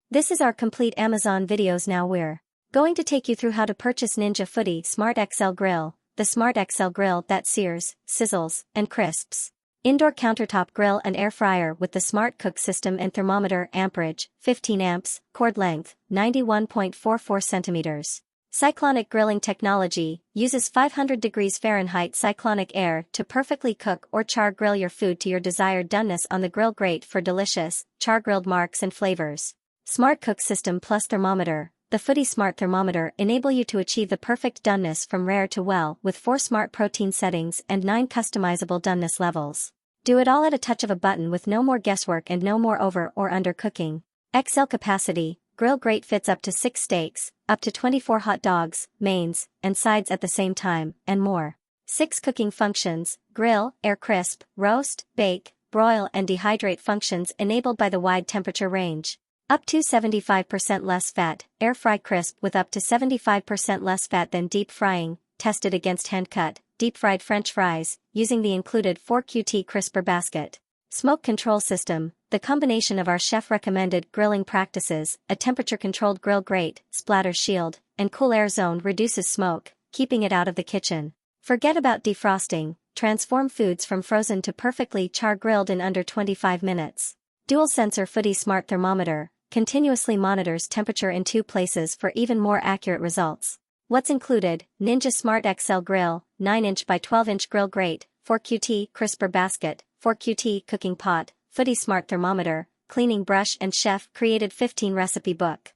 This is our complete Amazon videos. Now we're going to take you through how to purchase Ninja Foodi Smart XL Grill, the Smart XL Grill that sears, sizzles, and crisps. Indoor countertop grill and air fryer with the Smart Cook system and thermometer amperage, 15 amps, cord length, 91.44 centimeters. Cyclonic grilling technology uses 500 degrees Fahrenheit cyclonic air to perfectly cook or char grill your food to your desired doneness on the grill. Great for delicious, char-grilled marks and flavors. Smart Cook System plus Thermometer. The Foodi Smart Thermometer enable you to achieve the perfect doneness from rare to well with 4 smart protein settings and 9 customizable doneness levels. Do it all at a touch of a button with no more guesswork and no more over or under cooking. XL capacity. Grill grate fits up to 6 steaks, up to 24 hot dogs, mains, and sides at the same time, and more. 6 cooking functions: grill, air crisp, roast, bake, broil and dehydrate functions enabled by the wide temperature range. Up to 75% less fat, air fry crisp with up to 75% less fat than deep frying, tested against hand-cut, deep-fried French fries, using the included 4QT crisper basket. Smoke control system. The combination of our chef-recommended grilling practices, a temperature-controlled grill grate, splatter shield, and cool air zone reduces smoke, keeping it out of the kitchen. Forget about defrosting. Transform foods from frozen to perfectly char-grilled in under 25 minutes. Dual sensor Foodi Smart Thermometer continuously monitors temperature in 2 places for even more accurate results. What's included? Ninja Smart XL Grill, 9-inch by 12-inch grill grate, 4QT crisper basket, 4QT cooking pot, Foodi Smart Thermometer, cleaning brush and chef-created 15 recipe book.